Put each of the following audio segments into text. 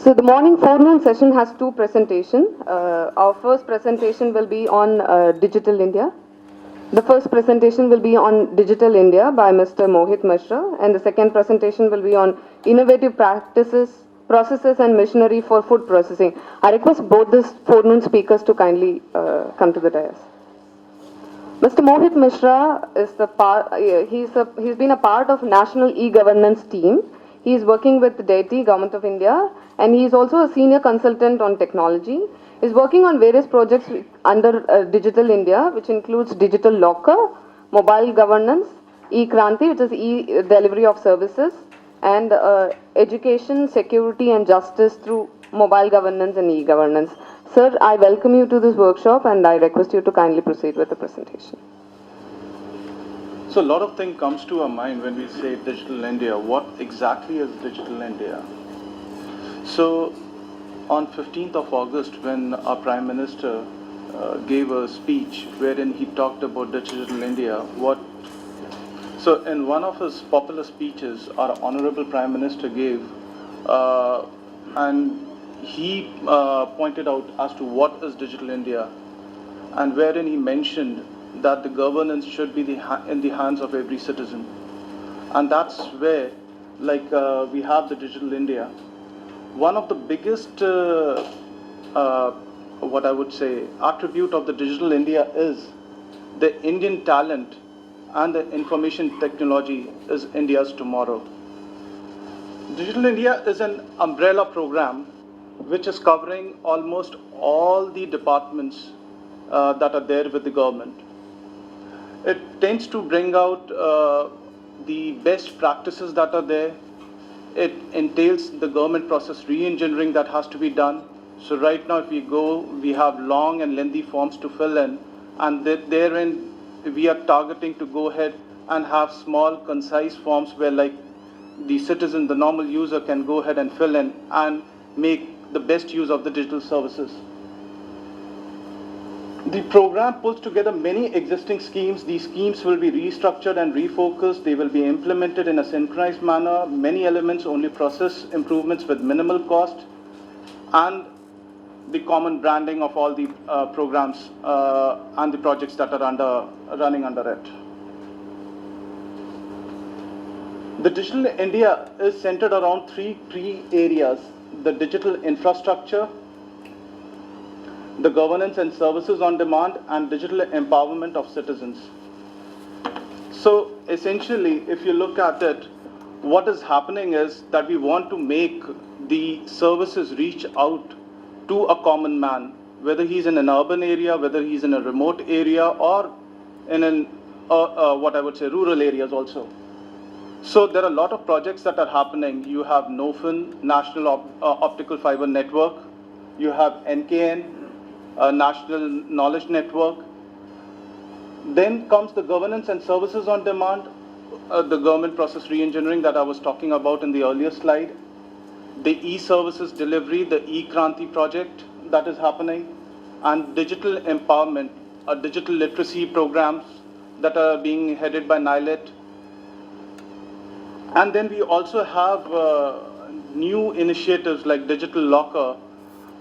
So the morning forenoon session has two presentations. Our first presentation will be on Digital India. The first presentation will be on Digital India by Mr. Mohit Mishra, and the second presentation will be on innovative practices, processes and machinery for food processing. I request both the forenoon speakers to kindly come to the dais. Mr. Mohit Mishra is the he's been a part of National E-Governance team. He is working with the DETI, Government of India, and he is also a senior consultant on technology. He's working on various projects under Digital India, which includes digital locker, mobile governance, e-Kranti, which is e-delivery of services, and education, security, and justice through mobile governance and e-governance. Sir, I welcome you to this workshop and I request you to kindly proceed with the presentation. So a lot of things comes to our mind when we say Digital India. What exactly is Digital India? So on 15th of August, when our Prime Minister gave a speech wherein he talked about Digital India, so in one of his popular speeches, our Honorable Prime Minister gave, and he pointed out as to what is Digital India, and wherein he mentioned that the governance should be in the hands of every citizen. And that's where, we have the Digital India. One of the biggest, what I would say, attribute of the Digital India is the Indian talent and the information technology is India's tomorrow. Digital India is an umbrella program which is covering almost all the departments that are there with the government. It tends to bring out the best practices that are there. It entails the government process re-engineering that has to be done. So right now if we go, we have long and lengthy forms to fill in, and therein we are targeting to go ahead and have small, concise forms where the citizen, the normal user can go ahead and fill in and make the best use of the digital services. The program pulls together many existing schemes. These schemes will be restructured and refocused. They will be implemented in a synchronized manner. Many elements only process improvements with minimal cost, and the common branding of all the programs and the projects that are running under it. The Digital India is centered around three key areas: the digital infrastructure, the governance and services on demand, and digital empowerment of citizens. So essentially, if you look at it, what is happening is that we want to make the services reach out to a common man, whether he's in an urban area, whether he's in a remote area, or in an, what I would say, rural areas also. So there are a lot of projects that are happening. You have NOFIN, National Optical Fiber Network. You have NKN, National Knowledge Network. Then comes the governance and services on demand, the government process re-engineering that I was talking about in the earlier slide, the e-services delivery, the e-Kranti project that is happening, and digital empowerment, digital literacy programs that are being headed by NILET. And then we also have new initiatives like Digital Locker,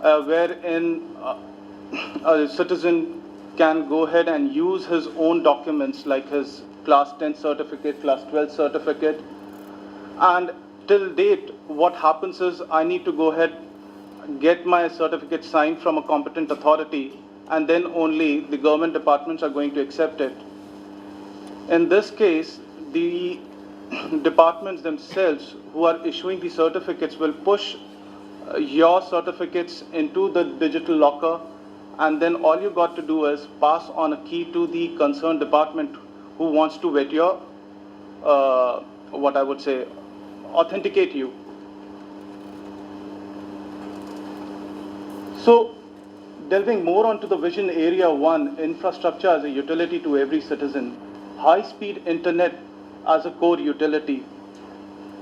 wherein a citizen can go ahead and use his own documents like his class 10 certificate, class 12 certificate. And till date, what happens is I need to go ahead, get my certificate signed from a competent authority, and then only the government departments are going to accept it. In this case, the departments themselves who are issuing the certificates will push your certificates into the digital locker, and then all you got to do is pass on a key to the concerned department who wants to vet your, what I would say, authenticate you. So, delving more onto the vision area 1, infrastructure as a utility to every citizen, high-speed internet as a core utility.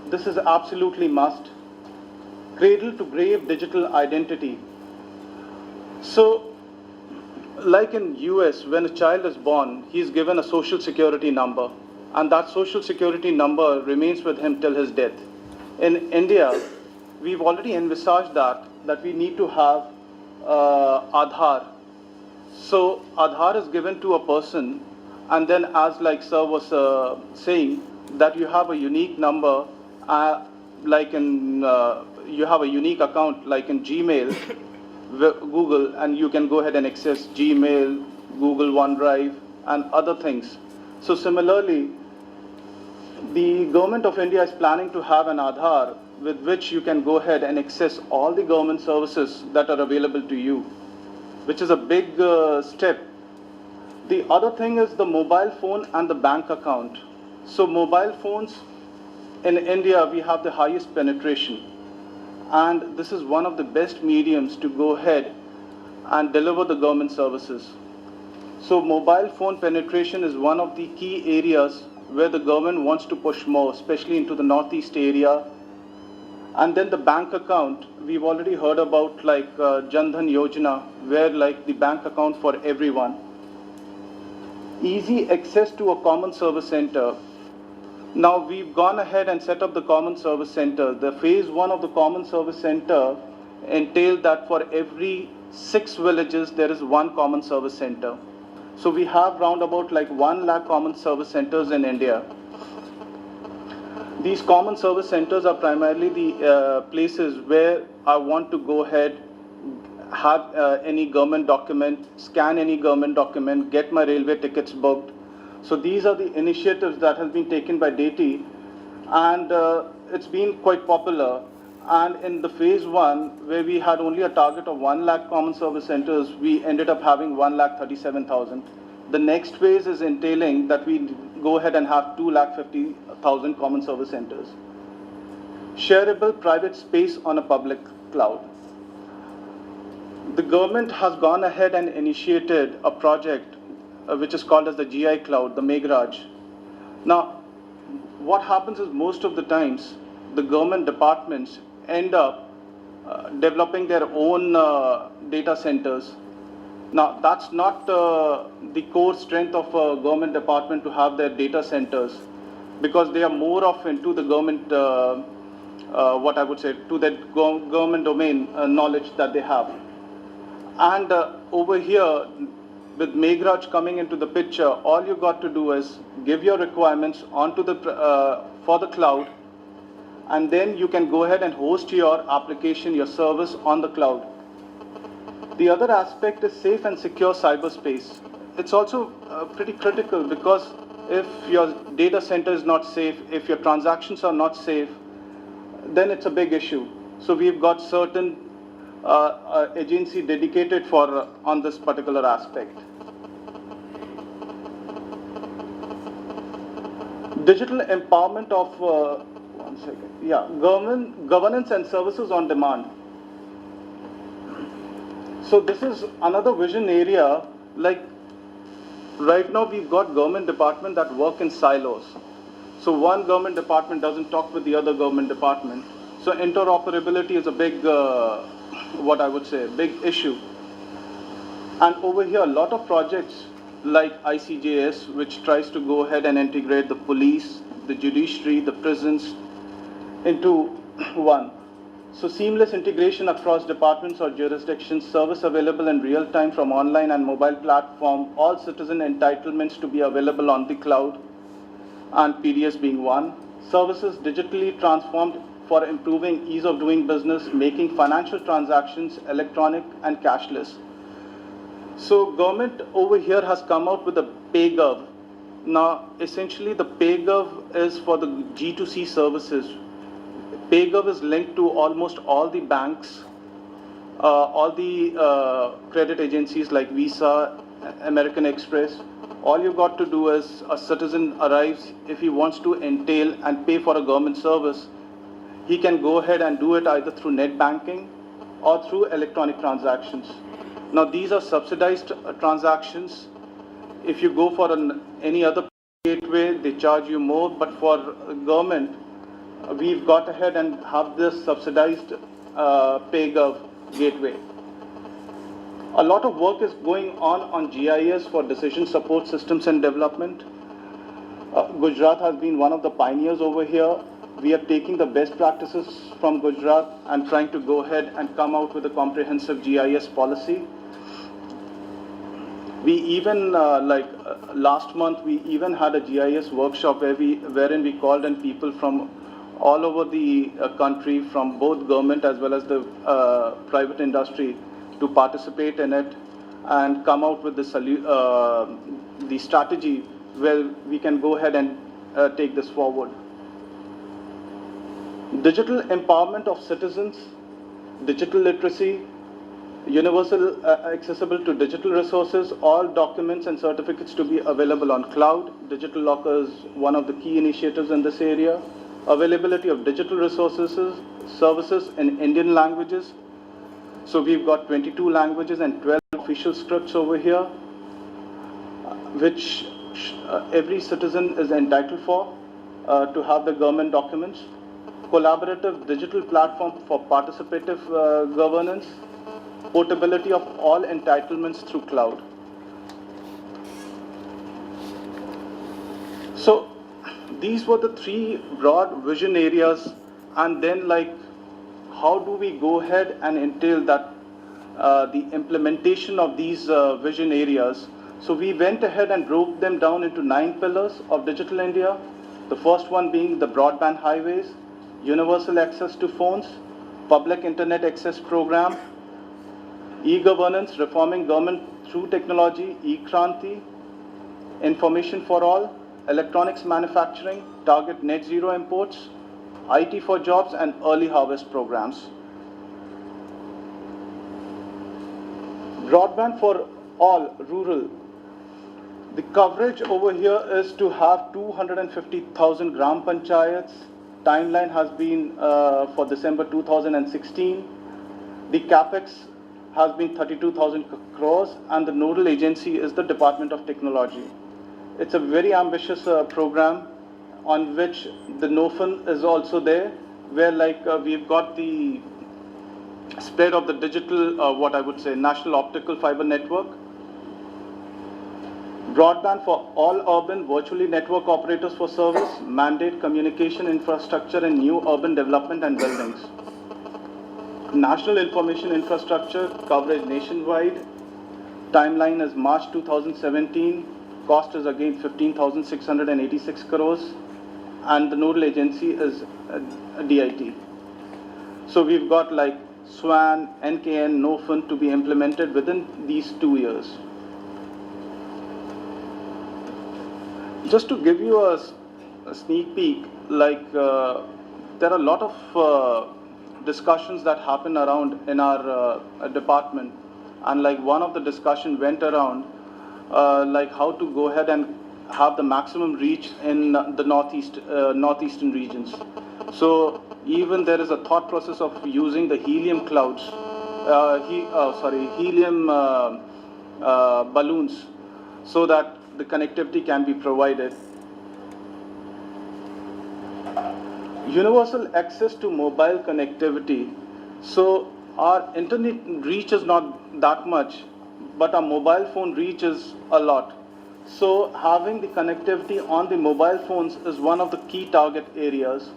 This is absolutely must. Cradle to grave digital identity. So, like in US, when a child is born, he's given a social security number, and that social security number remains with him till his death. In India, we've already envisaged that we need to have Aadhaar. So Aadhaar is given to a person, and then as like sir was saying, that you have a unique number, like in you have a unique account like in Gmail, Google, and you can go ahead and access Gmail, Google OneDrive, and other things. So similarly, the government of India is planning to have an Aadhaar with which you can go ahead and access all the government services that are available to you, which is a big step. The other thing is the mobile phone and the bank account. So mobile phones in India, we have the highest penetration. And this is one of the best mediums to go ahead and deliver the government services. So mobile phone penetration is one of the key areas where the government wants to push more, especially into the northeast area. And then the bank account, we've already heard about like Jan Dhan Yojana, where like the bank account for everyone. Easy access to a common service center. Now we've gone ahead and set up the common service center. The phase 1 of the common service center entailed that for every 6 villages there is one common service center. So we have round about like 1 lakh common service centers in India. These common service centers are primarily the places where I want to go ahead, have any government document, scan any government document, get my railway tickets booked. So these are the initiatives that have been taken by DATI, and it's been quite popular. And in the phase 1, where we had only a target of 1 lakh common service centers, we ended up having 1,37,000. The next phase is entailing that we go ahead and have 2,50,000 common service centers. Shareable private space on a public cloud. The government has gone ahead and initiated a project which is called as the GI cloud, the Meghraj. Now, what happens is most of the times, the government departments end up developing their own data centers. Now, that's not the core strength of a government department to have their data centers, because they are more of into the government, what I would say, to that government domain knowledge that they have. And over here, with Meghraj coming into the picture, all you got to do is give your requirements onto the for the cloud, and then you can go ahead and host your application, your service on the cloud. The other aspect is safe and secure cyberspace. It's also pretty critical, because if your data center is not safe, if your transactions are not safe, then it's a big issue. So we've got certain agency dedicated for on this particular aspect. Digital empowerment of governance and services on demand. So this is another vision area. Like right now, we've got government departments that work in silos. So one government department doesn't talk with the other government department. So interoperability is a big, what I would say, big issue. And over here, a lot of projects like ICJS, which tries to go ahead and integrate the police, the judiciary, the prisons into one. So seamless integration across departments or jurisdictions, service available in real time from online and mobile platform, all citizen entitlements to be available on the cloud, and PDS being one. Services digitally transformed for improving ease of doing business, making financial transactions electronic and cashless. So government over here has come out with a PayGov. Now, essentially the PayGov is for the G2C services. PayGov is linked to almost all the banks, all the credit agencies like Visa, American Express. All you got to do is a citizen arrives, if he wants to entail and pay for a government service, he can go ahead and do it either through net banking or through electronic transactions. Now these are subsidized transactions. If you go for any other gateway, they charge you more, but for government, we've got ahead and have this subsidized PayGov gateway. A lot of work is going on GIS for decision support systems and development. Gujarat has been one of the pioneers over here. we are taking the best practices from Gujarat and trying to go ahead and come out with a comprehensive GIS policy. We even, last month, we even had a GIS workshop wherein we called in people from all over the country, from both government as well as the private industry, to participate in it and come out with the strategy where we can go ahead and take this forward. Digital empowerment of citizens, digital literacy, universal accessible to digital resources, all documents and certificates to be available on cloud. Digital locker is one of the key initiatives in this area. Availability of digital resources, services in Indian languages. So we've got 22 languages and 12 official scripts over here, which every citizen is entitled for to have the government documents. Collaborative digital platform for participative governance. Portability of all entitlements through cloud. So these were the three broad vision areas, and then how do we go ahead and entail that the implementation of these vision areas. So we went ahead and broke them down into 9 pillars of Digital India. The first one being the broadband highways, universal access to phones, public internet access program, e-governance, reforming government through technology, e-Kranti, information for all, electronics manufacturing, target net zero imports, IT for jobs, and early harvest programs. Broadband for all, rural. The coverage over here is to have 250,000 gram panchayats. Timeline has been for December 2016. The capex has been 32,000 crores, and the nodal agency is the Department of Technology. It's a very ambitious program on which the NOFN is also there, where we've got the spread of the digital, what I would say, national optical fiber network. Broadband for all urban virtually network operators for service, mandate communication infrastructure in new urban development and buildings. National information infrastructure coverage nationwide. Timeline is March 2017. Cost is again 15,686 crores. And the nodal agency is DIT. So we've got SWAN, NKN, NOFN to be implemented within these 2 years. Just to give you a sneak peek, there are a lot of discussions that happen around in our department, and one of the discussion went around how to go ahead and have the maximum reach in the northeastern regions. So even there is a thought process of using the helium clouds, helium balloons, so that the connectivity can be provided. Universal access to mobile connectivity. So our internet reach is not that much, but our mobile phone reach is a lot. So having the connectivity on the mobile phones is one of the key target areas.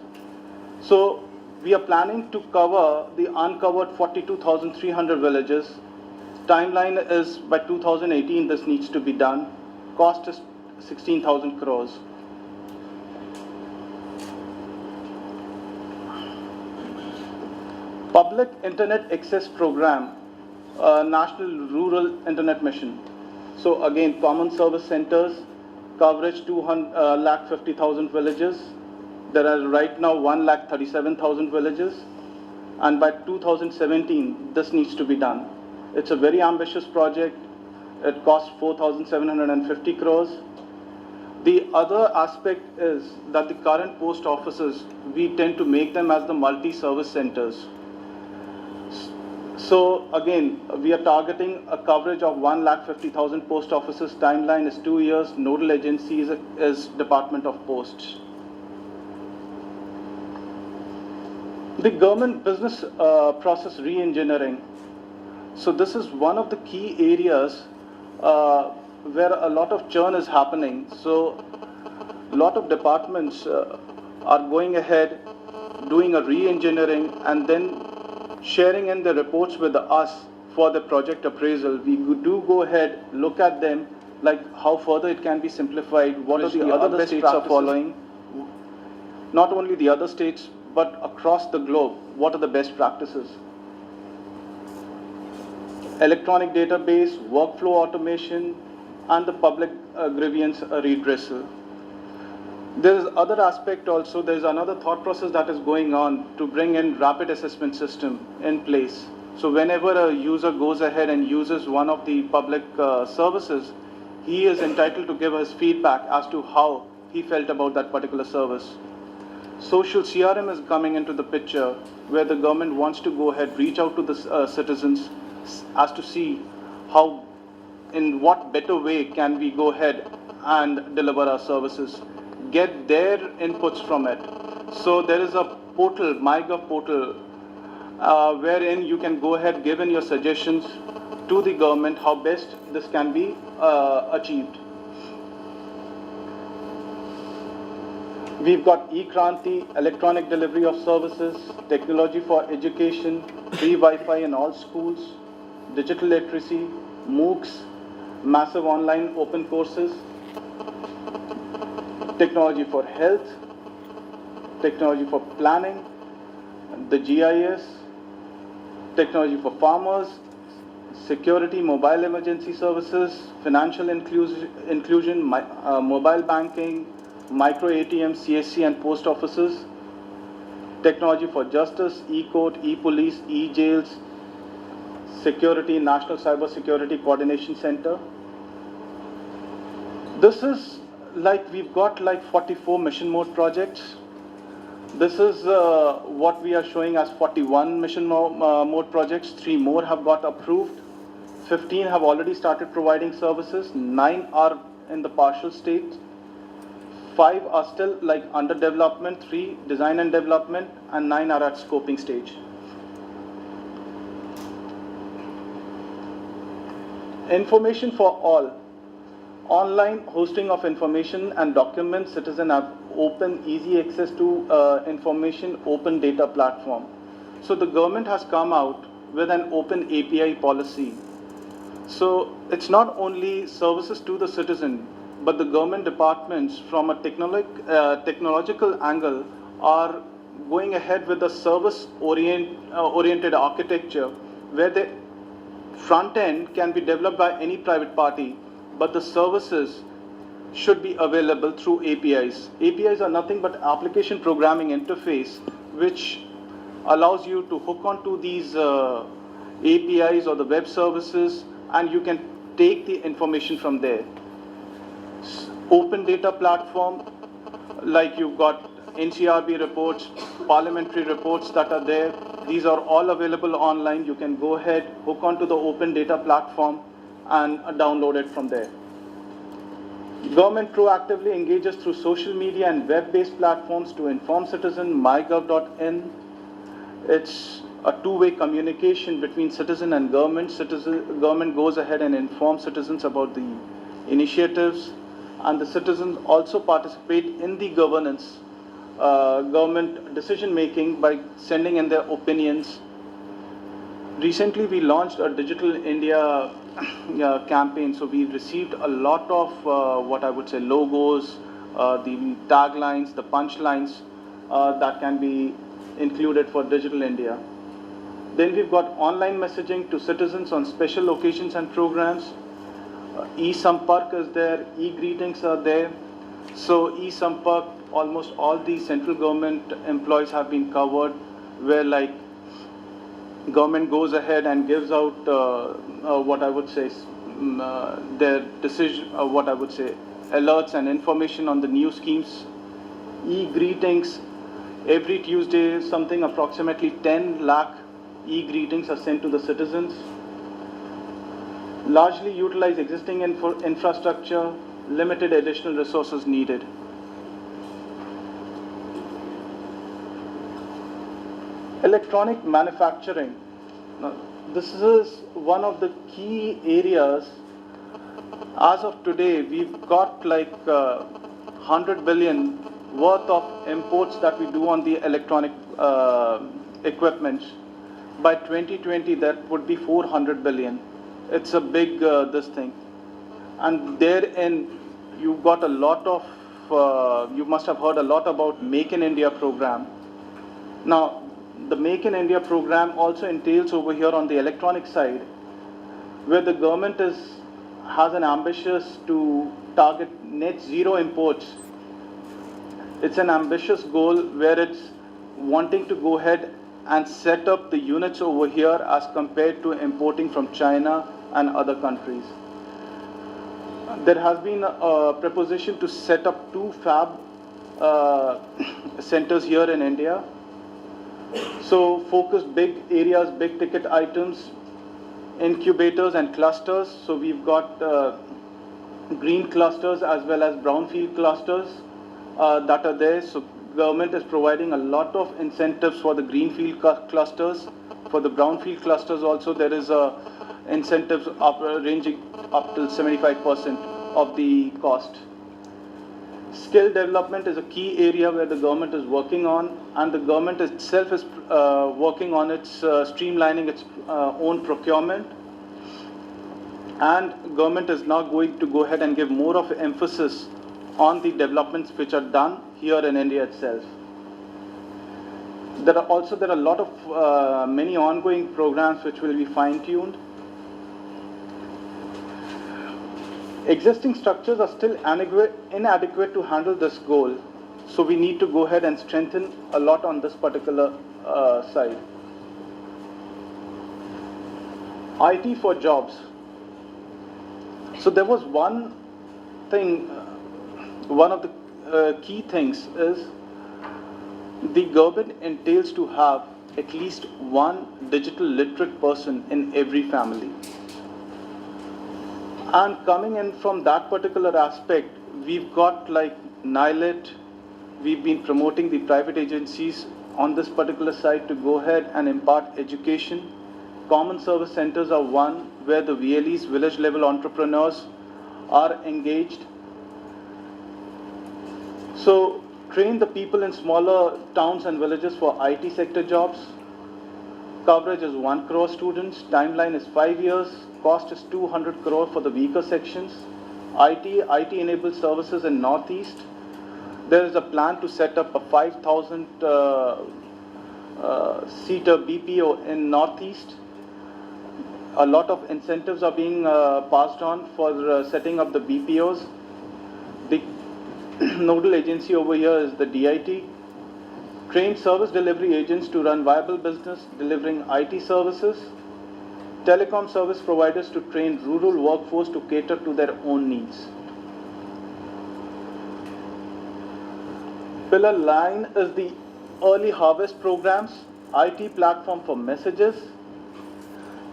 So we are planning to cover the uncovered 42,300 villages. Timeline is by 2018 this needs to be done. Cost is 16,000 crores. Public Internet Access Program, National Rural Internet Mission. So again, common service centers, coverage 250,000 villages. There are right now 137,000 villages, and by 2017, this needs to be done. It's a very ambitious project. It costs 4,750 crores. The other aspect is that the current post offices, we tend to make them as the multi-service centers. So again, we are targeting a coverage of 150,000 post offices. Timeline is 2 years. Nodal agency is Department of Posts. The government business process re-engineering. So this is one of the key areas where a lot of churn is happening. So a lot of departments are going ahead, doing a re-engineering, and then sharing in the reports with us for the project appraisal. We do go ahead, look at them, like how further it can be simplified, what are the other states are following, not only the other states, but across the globe, what are the best practices. Electronic database, workflow automation, and the public grievance redressal. There is other aspect also, there is another thought process that is going on to bring in rapid assessment system in place. So whenever a user goes ahead and uses one of the public services, he is entitled to give us feedback as to how he felt about that particular service. Social CRM is coming into the picture where the government wants to go ahead, reach out to the citizens as to see how, in what better way can we go ahead and deliver our services, get their inputs from it. So there is a portal, MyGov portal, wherein you can go ahead, give in your suggestions to the government how best this can be achieved. We've got e-Kranti, electronic delivery of services, technology for education, free Wi-Fi in all schools, digital literacy, MOOCs, massive online open courses, technology for health, technology for planning, the GIS, technology for farmers, security, mobile emergency services, financial inclusion, mobile banking, micro ATM, CSC and post offices, technology for justice, e-court, e-police, e-jails, security, National Cyber Security Coordination Center. This is like, we've got like 44 mission mode projects. This is what we are showing as 41 mission mode projects. 3 more have got approved. 15 have already started providing services. 9 are in the partial state. 5 are still like under development, 3 design and development, and 9 are at scoping stage. Information for all. Online hosting of information and documents. Citizens have open, easy access to information, open data platform. So the government has come out with an open API policy. So it's not only services to the citizen, but the government departments from a technological angle are going ahead with a service-oriented architecture where the front end can be developed by any private party, but the services should be available through APIs. APIs are nothing but application programming interface, which allows you to hook onto these APIs or the web services, and you can take the information from there. Open data platform, like you've got NCRB reports, parliamentary reports that are there. These are all available online. You can go ahead, hook onto the open data platform and download it from there. Government proactively engages through social media and web-based platforms to inform citizens. mygov.in. It's a two-way communication between citizen and government. Government goes ahead and informs citizens about the initiatives, and the citizens also participate in the governance, government decision making by sending in their opinions. Recently, we launched a Digital India campaign, so we received a lot of what I would say logos, the taglines, the punchlines that can be included for Digital India. Then we've got online messaging to citizens on special occasions and programs. E-Sampark is there, e-greetings are there. So E-Sampark, almost all the central government employees have been covered, where like government goes ahead and gives out what I would say their decision, what I would say alerts and information on the new schemes. E-greetings, every Tuesday something approximately 10 lakh e-greetings are sent to the citizens. Largely utilize existing infrastructure, limited additional resources needed. Electronic manufacturing. Now, this is one of the key areas. As of today, we've got like 100 billion worth of imports that we do on the electronic equipment. By 2020, that would be 400 billion. It's a big this thing. And therein, you've got a lot of, you must have heard a lot about Make in India program. Now, the Make in India program also entails over here on the electronic side, where the government has an ambitious to target net zero imports. It's an ambitious goal where it's wanting to go ahead and set up the units over here as compared to importing from China and other countries. There has been a proposition to set up 2 fab centers here in India. So focus big areas, big ticket items, incubators and clusters. So we've got green clusters as well as brownfield clusters that are there. So government is providing a lot of incentives for the greenfield clusters. For the brownfield clusters also, there is incentives ranging up to 75% of the cost. Skill development is a key area where the government is working on, and the government itself is working on its streamlining its own procurement. And government is now going to go ahead and give more of emphasis on the developments which are done here in India itself. There are a lot of many ongoing programs which will be fine-tuned. Existing structures are still inadequate to handle this goal, so we need to go ahead and strengthen a lot on this particular side. IT for jobs. So there was one thing, one of the key things is the government entails to have at least one digital literate person in every family. And coming in from that particular aspect, we've got like NILET, we've been promoting the private agencies on this particular side to go ahead and impart education. Common service centers are one where the VLEs, village level entrepreneurs, are engaged. So train the people in smaller towns and villages for IT sector jobs. Coverage is 1 crore students, timeline is 5 years, cost is 200 crore for the weaker sections. IT-enabled services in Northeast. There is a plan to set up a 5,000 seater BPO in Northeast. A lot of incentives are being passed on for setting up the BPOs. The nodal agency over here is the DIT. Train service delivery agents to run viable business delivering IT services. Telecom service providers to train rural workforce to cater to their own needs. Pillar line is the early harvest programs, IT platform for messages,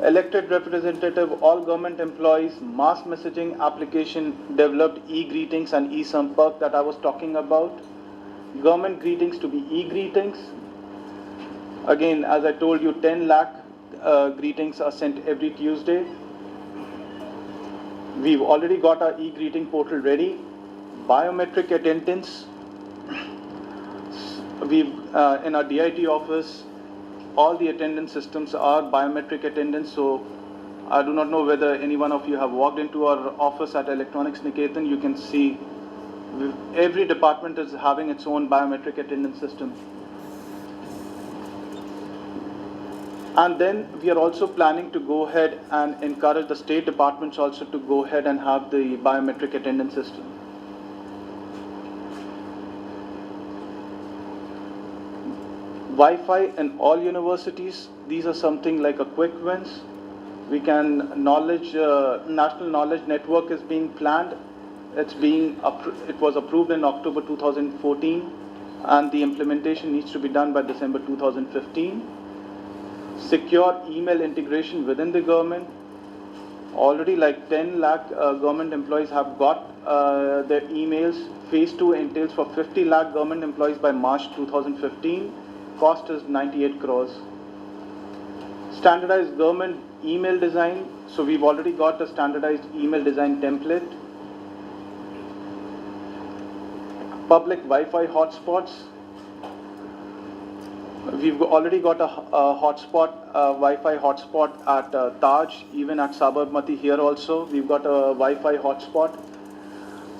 elected representative, all government employees, mass messaging application developed e-greetings and e-sampark that I was talking about. Government greetings to be e-greetings. Again, as I told you, 10 lakh greetings are sent every Tuesday. We've already got our e-greeting portal ready. Biometric attendance. We've in our DIT office, all the attendance systems are biometric attendance. So I do not know whether any one of you have walked into our office at Electronics Niketan. You can see every department is having its own biometric attendance system. And then we are also planning to go ahead and encourage the state departments also to go ahead and have the biometric attendance system. Wi-Fi in all universities, these are something like a quick wins. We can national knowledge network is being planned. It was approved in October 2014 and the implementation needs to be done by December 2015. Secure email integration within the government. Already like 10 lakh government employees have got their emails. Phase 2 entails for 50 lakh government employees by March 2015. Cost is 98 crores. Standardized government email design. So we've already got a standardized email design template. public Wi-Fi hotspots. We've already got a hotspot, Wi-Fi hotspot at Taj, even at Sabarmati here also. We've got a Wi-Fi hotspot.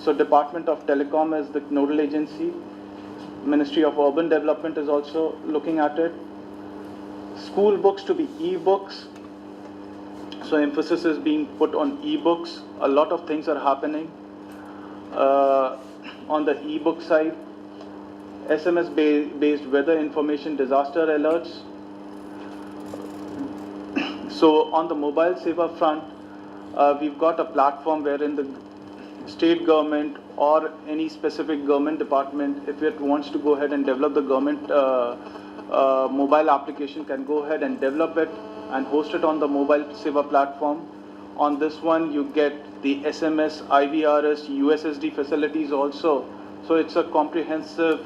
So Department of Telecom is the nodal agency. Ministry of Urban Development is also looking at it. School books to be e-books. So emphasis is being put on e-books. A lot of things are happening on the e-book side. SMS-based weather information, disaster alerts. So on the mobile saver front, we've got a platform wherein the state government or any specific government department, if it wants to go ahead and develop the government mobile application, can go ahead and develop it and host it on the mobile saver platform. On this one, you get the SMS, IVRS, USSD facilities also. So it's a comprehensive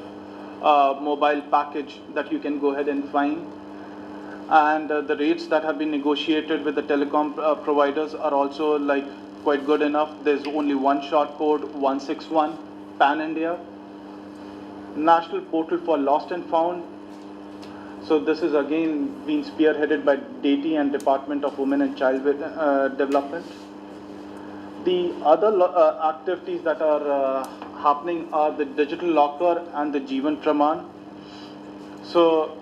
mobile package that you can go ahead and find. And the rates that have been negotiated with the telecom providers are also like quite good enough. There's only one short code, 161, Pan India. National Portal for Lost and Found. So this is again being spearheaded by DATI and Department of Women and Child Development. The other activities that are happening are the digital locker and the Jeevan Praman. So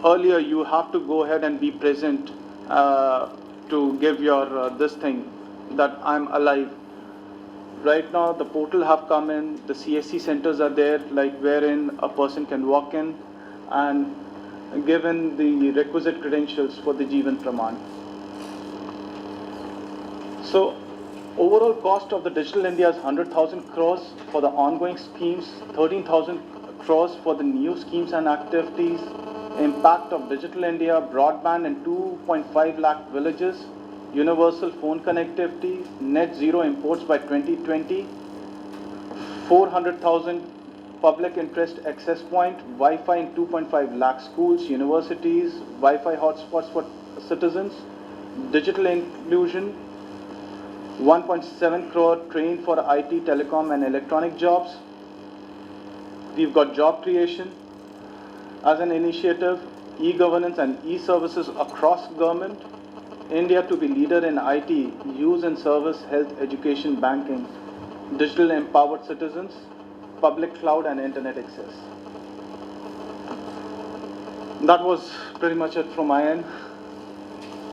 earlier you have to go ahead and be present to give your this thing that I'm alive. Right now the portal have come in, the CSC centers are there, like wherein a person can walk in and given the requisite credentials for the Jeevan Praman. So overall cost of the Digital India is 100,000 crores for the ongoing schemes, 13,000 crores for the new schemes and activities. Impact of Digital India, broadband in 2.5 lakh villages, universal phone connectivity, net zero imports by 2020, 400,000 public interest access point, Wi-Fi in 2.5 lakh schools, universities, Wi-Fi hotspots for citizens, digital inclusion, 1.7 crore trained for IT, telecom and electronic jobs. We've got job creation as an initiative, e-governance and e-services across government, India to be leader in IT, use and service, health, education, banking, digital empowered citizens, public cloud and internet access. That was pretty much it from my end.